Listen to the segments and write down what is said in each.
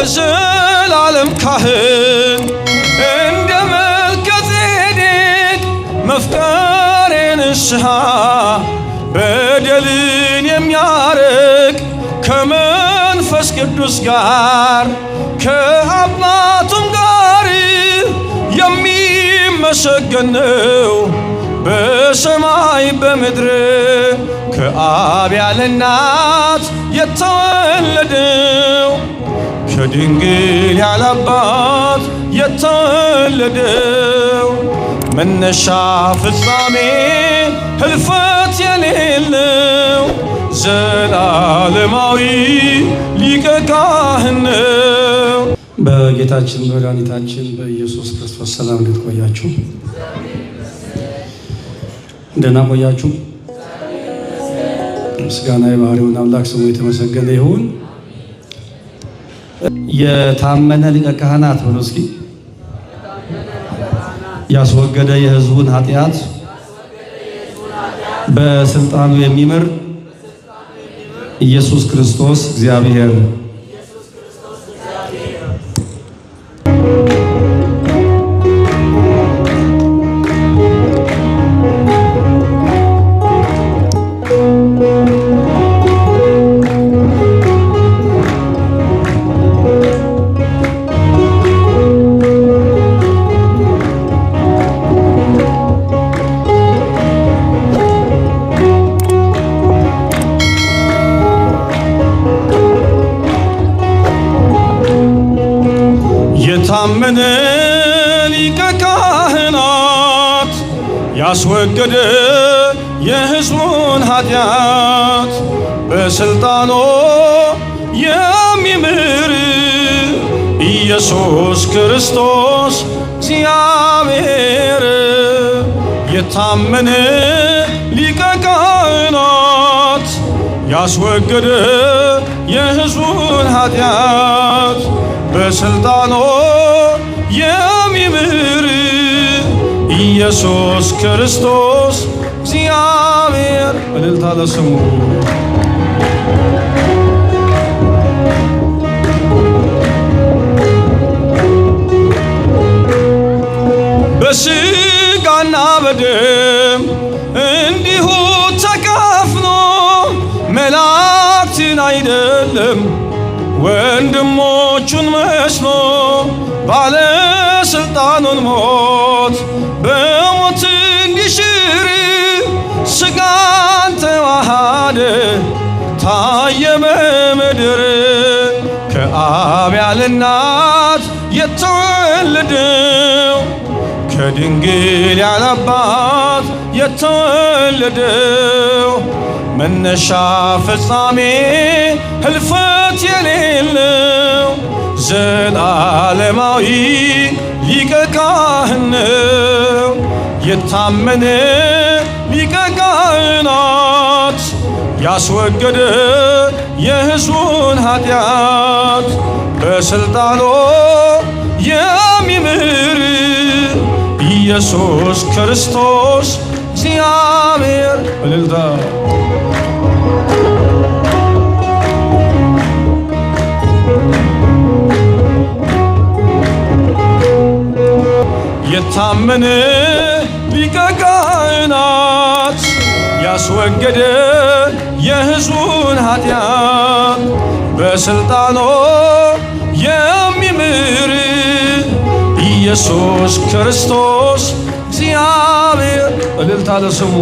የዘላለም ካህን እንደ መልከጼዴቅ መፍቀሬ ንስሐ በደልን የሚያርቅ ከመንፈስ ቅዱስ ጋር ከአባቱም ጋር የሚመሰገነው በሰማይ በምድር ከአብ ያለ እናት የተወለደው ከድንግል ያለ አባት የተወለደው መነሻ ፍጻሜ ህልፈት የሌለው ዘላለማዊ ሊቀ ካህን ነው። በጌታችን በመድኃኒታችን በኢየሱስ ክርስቶስ ሰላም እንዴት ቆያችሁ? እንደና ቆያችሁ? ምስጋና የባህሪውን አምላክ ስሙ የተመሰገነ ይሁን። የታመነ ሊቀ ካህናት ብሎ እስኪ ያስወገደ የሕዝቡን ኃጢአት በስልጣኑ የሚምር ኢየሱስ ክርስቶስ እግዚአብሔር የታመነ ሊቀ ካህናት ያስወገደ የሕዝቡን ኃጢአት በስልጣኑ የሚምር ኢየሱስ ክርስቶስ እግዚአብሔር የታመነ ሊቀ ካህናት ያስወገደ የሕዝቡን ኃጢአት በስልጣኑ የሚምር ኢየሱስ ክርስቶስ እግዚአብሔር እልልታ ለስሙ። በሥጋና በደም እንዲሁ ተካፍሎ መላእክትን አይደለም ወንድሞቹን መስሎ ባለስልጣኑን ሞት በሞት እንዲሽር ሥጋን ተዋሃደ ታየ በምድር ከአብ ያለ እናት የተወለደው ከድንግል ያለ አባት የተወለደው መነሻ ፍጻሜ ህልፈት የሌለው ዘላለማዊ ሊቀ ካህን ነው። የታመነ ሊቀ ካህናት ያስወገደ የሕዝቡን ኃጢአት በስልጣኑ የሚምር ኢየሱስ ክርስቶስ እግዚአብሔር እልልታ የታመነ ሊቀ ካህናት ያስወገደ የሕዝቡን ኃጢአት በስልጣኑ የሚምር ኢየሱስ ክርስቶስ እግዚአብሔር እልልታ ለስሙ።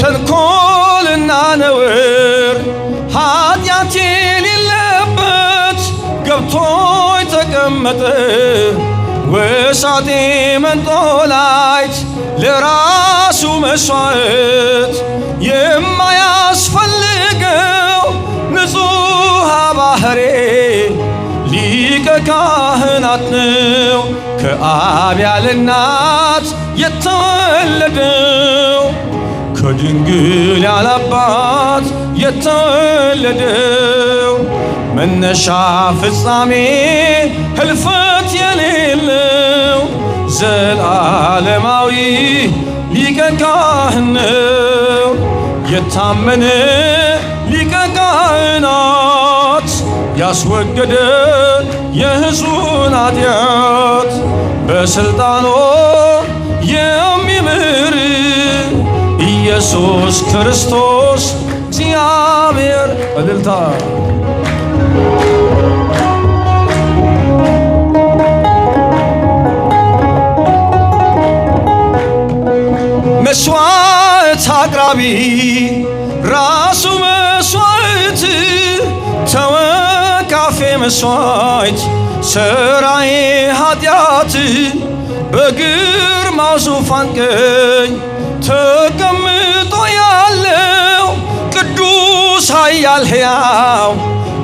ተንኮልና ነውር ኃጢአት የሌለበት ገብቶ የተቀመጠ ወሳጤ መንጦላይት ለራሱ መሥዋዕት የማያስፈልገው ንጹሕ ባሕሪ ሊቀ ካህናት ነው። ከአብ ያለ እናት የተወለደው ከድንግል ያለ አባት የተወለደው መነሻ ፍጻሜ ህልፈት የሌለው ዘላለማዊ ሊቀ ካህን ነው። የታመነ ሊቀ ካህናት ያስወገደ የሕዝቡን ኃጢአት በሥልጣኑ የሚምር ኢየሱስ ክርስቶስ እግዚአብሔር። እልልታ መስዋዕት አቅራቢ ራሱ መስዋዕት ተወካፌ መስዋዕት ሥራዬ ኃጢአት በግርማው ዙፋን ቀኝ ተቀምጦ ያለው ቅዱስ ኃያል ሕያው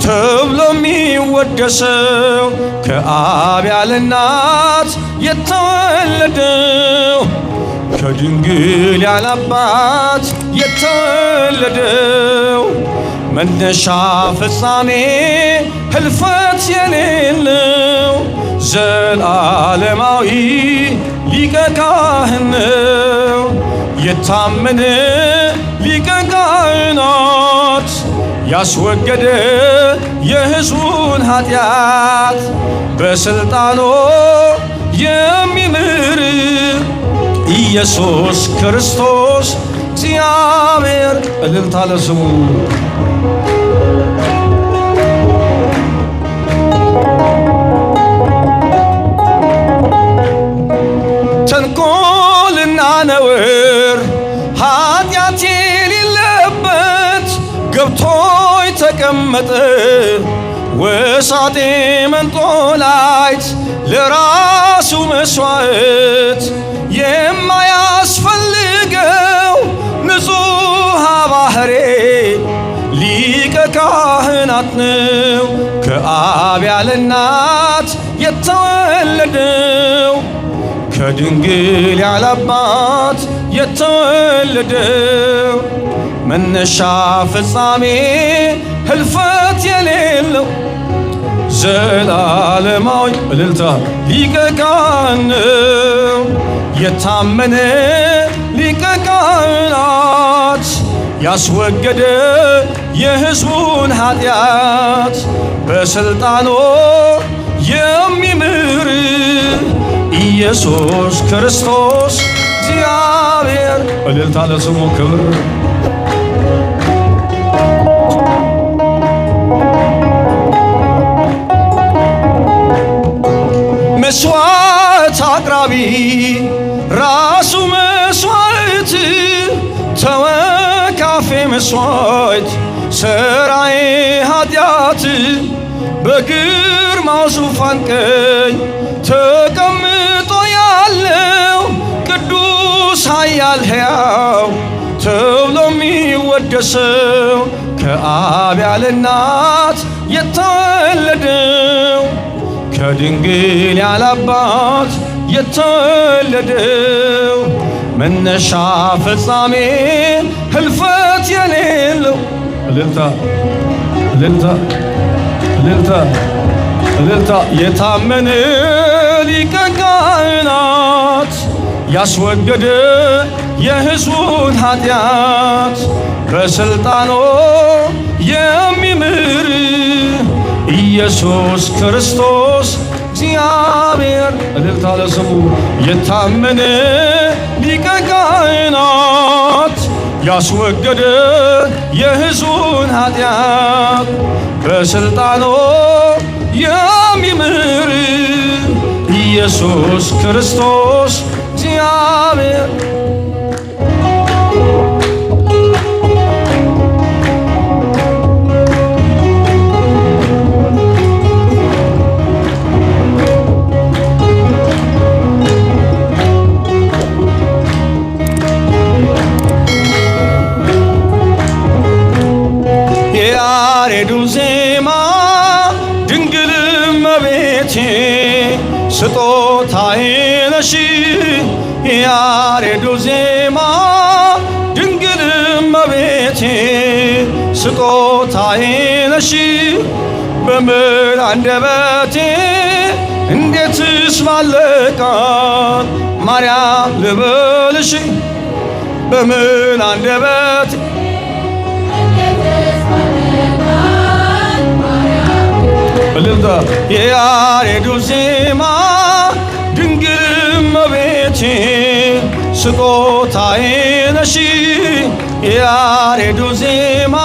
ተብሎ የሚወደሰው ከአብ ያለ እናት የተወለደው ከድንግል ያለ አባት የተወለደው መነሻ ፍጻሜ ህልፈት የሌለው ዘላለማዊ ሊቀ ካህን ነው። የታመነ ሊቀ ካህናት ያስወገደ የሕዝቡን ኃጢአት በሥልጣኑ የሚምር ኢየሱስ ክርስቶስ እግዚአብሔር። እልልታ ለስሙ። ተንኮልና ነውር ኃጢአት የሌለበት ገብቶ የተቀመጠ ወሳጤ መንጦላይት ለራሱ መሥዋዕት የማያስፈልገው ንጹሕ ባሕሪ ሊቀ ካህናት ነው። ከአብ ያለ እናት የተወለደው ከድንግል ያለ አባት የተወለደው መነሻ ፍጻሜ ህልፈት የሌለው ዘላለማዊ እልልታ ሊቀ ካህን ነው። የታመነ ሊቀ ካህናት ያስወገደ የሕዝቡን ኃጢአት በሥልጣኑ የሚምር ኢየሱስ ክርስቶስ እግዚአብሔር። እልልታ ለስሙ ክብር። መስዋዕት አቅራቢ ራሱ መስዋዕት ተወካፌ መስዋዕት ሥራዬ ኃጢአት በግርማው ዙፋን ቀኝ ተቀምጦ ያለው ቅዱስ ኃያል ሕያው ተብሎ የሚወደሰው ከአብ ያለ እናት የተወለደው ከድንግል ያለ አባት የተወለደው መነሻ ፍጻሜ ህልፈት የሌለው እልልታ እልልታ እልልታ እልልታ። የታመነ ሊቀ ካህናት ያስወገደ የሕዝቡን ኃጢአት በሥልጣኑ የሚምር ኢየሱስ ክርስቶስ እግዚአብሔር። እልልታ ለስሙ። የታመነ ሊቀ ካህናት ያስወገደ የሕዝቡን ኃጢአት በሥልጣኑ የሚምር ኢየሱስ ክርስቶስ እግዚአብሔር። የያሬዱ ዜማ ድንግል እመቤቴ ስጦታዬ ነሽ። የያሬዱ ዜማ ድንግል እመቤቴ ስጦታዬ ነሽ። በምን አንደበቴ እንዴትስ ባለ ቃል ማርያም ልበልሽ በምን አንደበት እልልታ የያሬዱ ዜማ ድንግል እመቤቴ ስጦታዬ ነሽ የያሬዱ ዜማ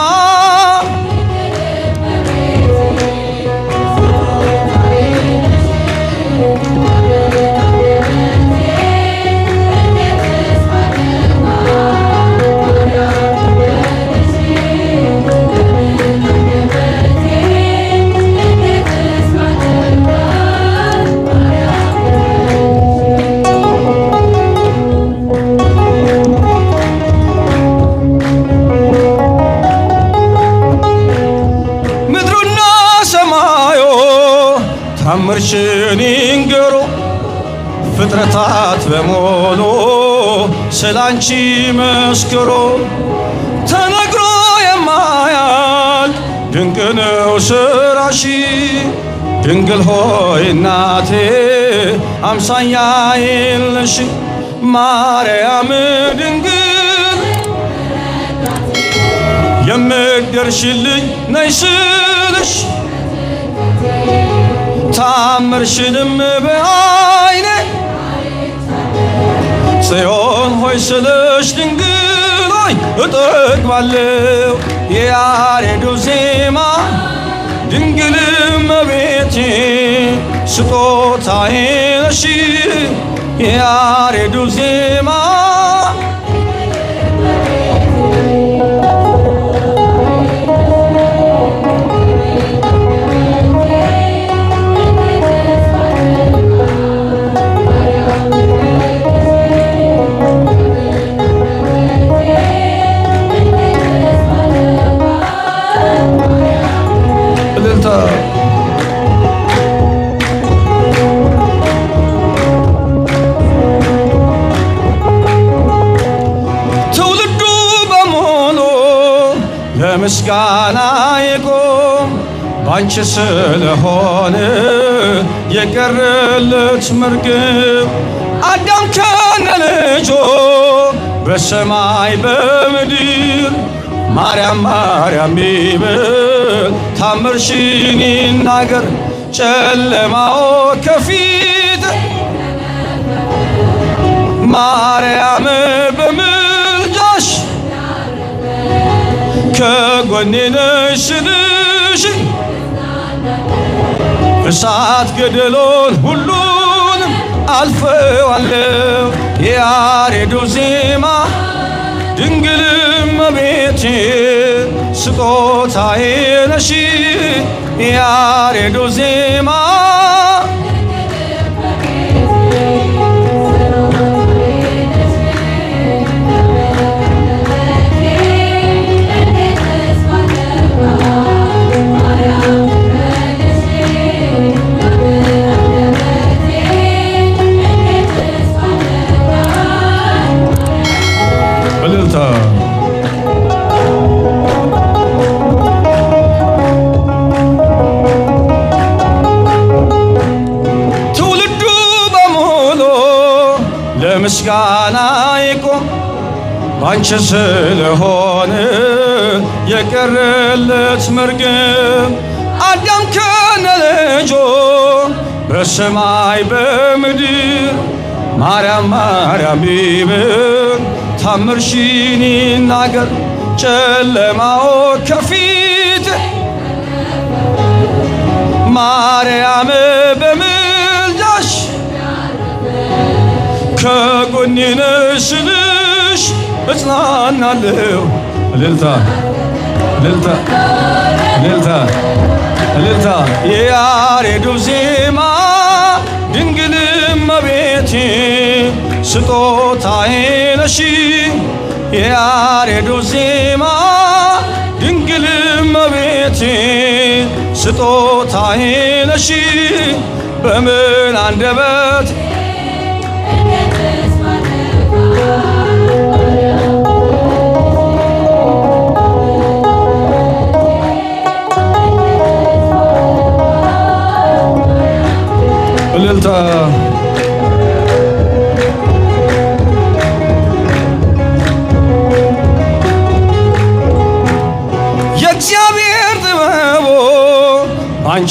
ታምርሽን ይንገሩ ፍጥረታት በሙሉ ስላንቺ መስክሩ ተነግሮ የማያልቅ ድንቅ ነው ስራሽ ድንግል ሆይ እናቴ አምሳያ የለሽ ማርያም ድንግል የምትደርሽልኝ ነይ ስልሽ ታምርሽንም በዓይኔ ጽዮን ሆይ ስልሽ ድንግል ሆይ እጠግባለሁ የያሬዱ ዜማ ድንግል እመቤቴ ስጦታዬ ነሽ የያሬዱ ዜማ ትውልዱ በሙሉ ለምስጋና ይቆም ባንቺ ስለሆነ የቀረለት መርገም አዳም ከነ ልጁ በሰማይ በምድር ማርያም ማርያም ይበል ታምርሽን ይናገር ጨለማው ከፊት ማርያም በምልጃሽ ከጎኔ ነሽ ስልሽ እሳት ገደሎን ሁሉንም አልፈዋለሁ የያሬዱ ዜማ ድንግል እመቤቴ ስጦታዬ ነሽ የያሬዱ ዜማ ትውልዱ በሙሉ ለምስጋና ይቆም ባንቺ ስለሆነ የቀረለት መርገም አዳም ከነ ልጁ በሰማይ በምድር ማርያም ማርያም ይበል ታምርሽን ይናገር ጨለማው ከፊት ማርያም በምልጃሽ ከጎኔ ነሽ ስልሽ እጽናናለሁ እልልታ እልልታ እልልታ እልልታ የያሬዱ ዜማ ድንግል እመቤቴ ስጦታዬ ነሽ የያሬዱ ዜማ ድንግል እመቤቴ ስጦታዬ ነሽ በምን አንደበት እልልታ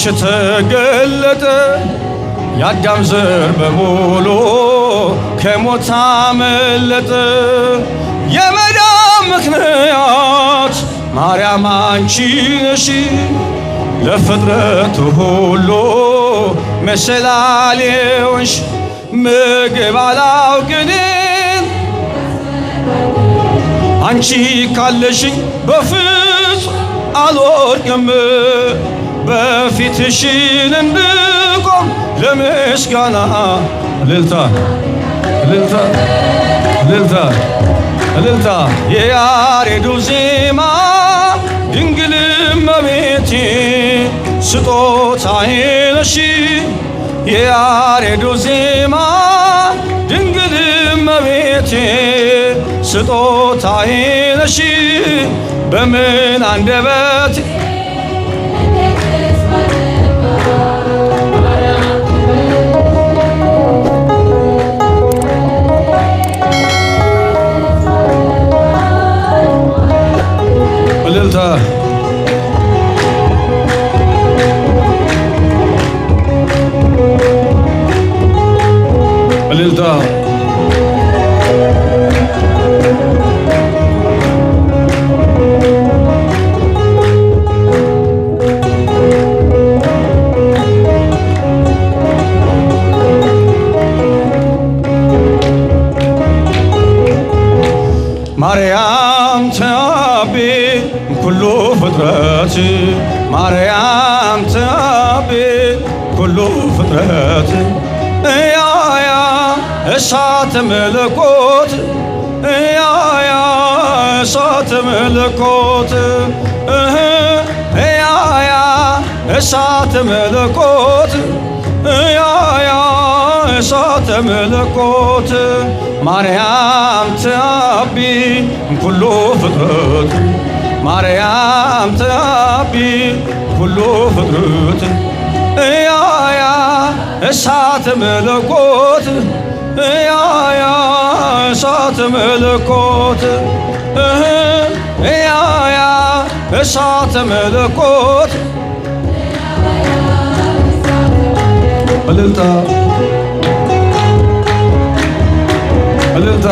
ባንቺ ተገለጠ የአዳም ዘር በሙሉ ከሞት አመለጠ የመዳን ምክንያት ማርያም አንቺ ነሽ ለፍጥረቱ ሁሉ መሰላል የሆንሽ ምግብ አላውቅም አንቺ ካለሽኝ በፍጹም አልወድቅም በፊትሽን እንድቆም ለምስጋና እልልታ እልልታ እልልታ እልልታ የያሬዱ ዜማ ድንግል እመቤቴ ስጦታዬ ነሽ የያሬዱ ዜማ ድንግል እመቤቴ ስጦታዬ ነሽ በምን አንደበት እልልታ እልልታ ማርያም ተአቢ ኩሉ ፍጥረት ማርያም ተአቢ ኩሉ ፍጥረት እያያ እሳተ መለኮት እያያ እሳተ መለኮት እያያ እሳተ መለኮት እያያ እሳተ መለኮት ማርያም ተአቢ ኩሉ ፍጥረት ማርያም ተአቢ ኩሉ ፍጥረት እያያ እሳተ መለኮት እያያ እሳተ መለኮት እያያ እሳተ መለኮት እልልታ እልልታ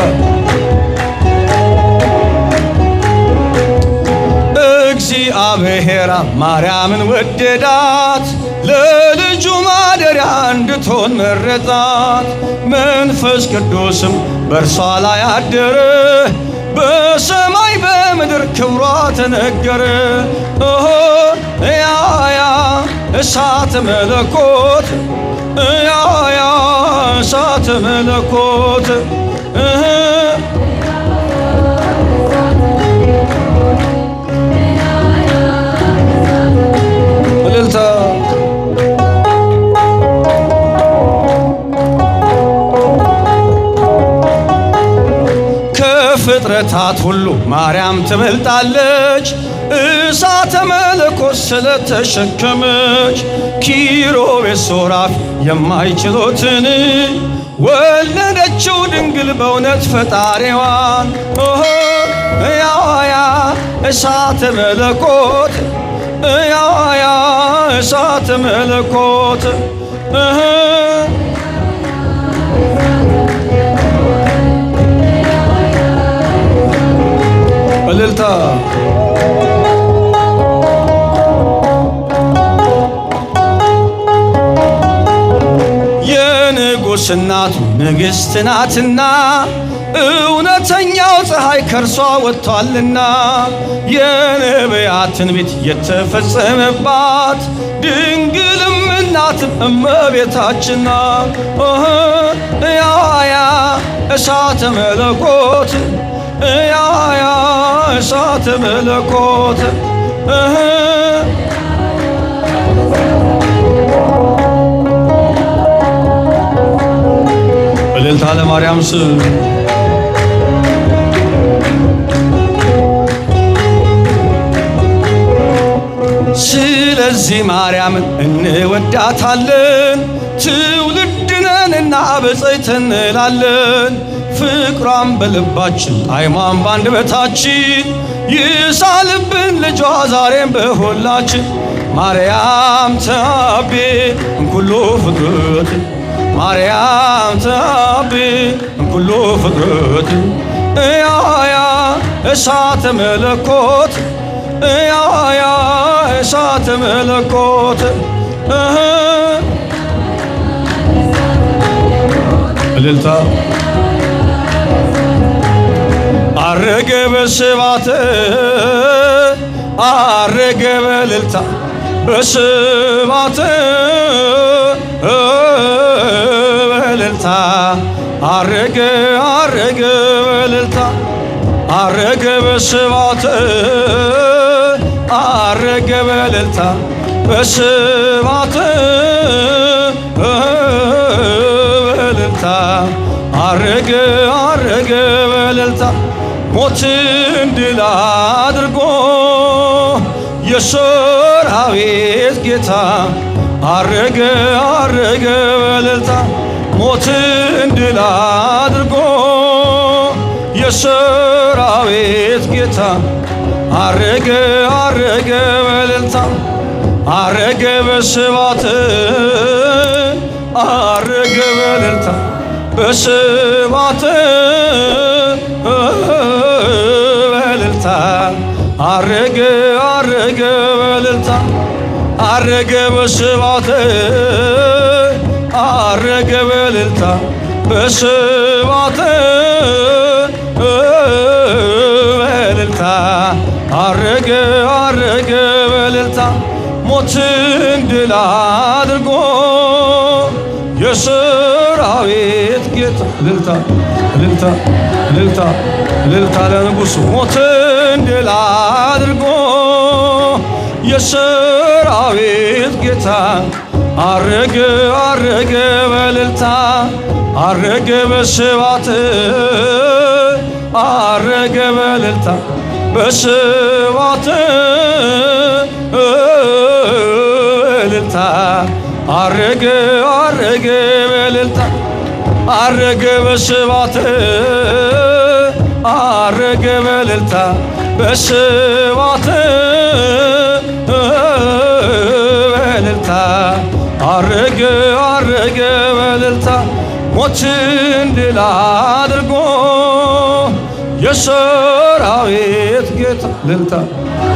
እግዚአብሔር ማርያምን ወደዳት ለልጁ ማደሪያ እንድትሆን መረጣት መንፈስ ቅዱስም በእርሷ ላይ አደረ በሰማይ በምድር ክብሯ ተነገረ እያያ እሳተ መለኮት እያያ እሳተ መለኮት እልልታ ከፍጥረታት ሁሉ ማርያም ትበልጣለች እሳተ መለኮት ስለተሸከመች ኪሩቤል ሱራፌል የማይችሉትን ወለደችው ድንግል በእውነት ፈጣሪዋን እያያ እሳተ መለኮት እያያ እሳተ መለኮት እልልታ የንጉሥ እናቱ ንግሥት ናትና እውነተኛው ፀሐይ ከእርሷ ወጥቷልና የነቢያት ትንቢት የተፈጸመባት ድንግልም እናትም እመቤታችን ናት እያያ እሳተ መለኮት እያያ እሳተ መለኮት እልልታ ለማርያም ስም ስለዚህ ማርያምን እንወዳታለን ትውልድ ነንና ብፅዕት እንላለን ፍቅሯን በልባችን ጣዕሟን በአንደበታችን ይሳልብን ልጇ ዛሬም በሁላችን ማርያም ተአቢ እምኩሉ ፍጥረት ማርያም ተአቢ እምኩሉ ፍጥረት እያያ እሳተ መለኮት እያያ እሳተ መለኮት እልልታ አረገ በስብሐት አረገ በእልልታ በስብሐት በእልልታ አረገ አረገ በእልልታ አረገ በስብሐት አረገ በእልልታ በስብሐት በእልልታ አረገ አረገ በእልልታ ሞትን ድል አድርጎ የሰራዊት ጌታ አረገ አረገ በእልልታ ሞትን ድል አድርጎ የሰራዊት ጌታ አረገ አረገ በእልልታ አረገ በስብሐት አረገ በእልልታ በስብሐት በእልልታ አረገ አረገ በእልልታ አረገ በስብሐት አረገ በእልልታ በስብሐት በእልልታ አረገ አረገ በእልልታ ሞትን ድል አድርጎ የሰራዊት ጌታ እልልታ እልልታ እልልታ እልልታ ለንጉሡ ሞትን ድል አድርጎ የሰራዊት ጌታ አረገ አረገ በእልልታ አረገ በስብሐት አረገ በእልልታ በስብሐት በእልልታ አረገ አረገ በእልልታ አረገ በስብሐት አረገ በእልልታ በስብሐት በእልልታ አረገ አረገ በእልልታ ሞትን ድል አድርጎ የሰራዊት ጌታ እልልታ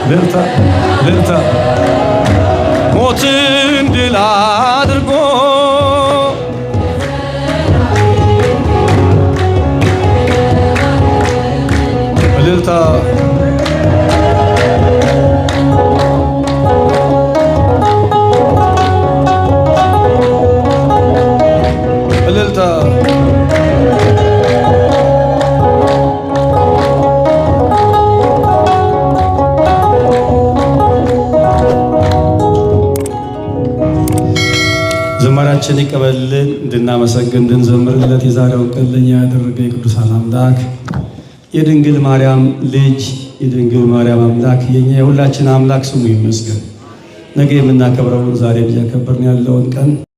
እልልታ እልልታ ሞትን ድል አድርጎ እልልታ እልልታ ዝማሬያችን ይቀበልልን፣ እንድናመሰግን እንድንዘምርለት የዛሬውን ቀን ለእኛ ያደረገ የቅዱሳን አምላክ የድንግል ማርያም ልጅ የድንግል ማርያም አምላክ የኛ የሁላችን አምላክ ስሙ ይመስገን። ነገ የምናከብረውን ዛሬ እያከበርን ያለውን ቀን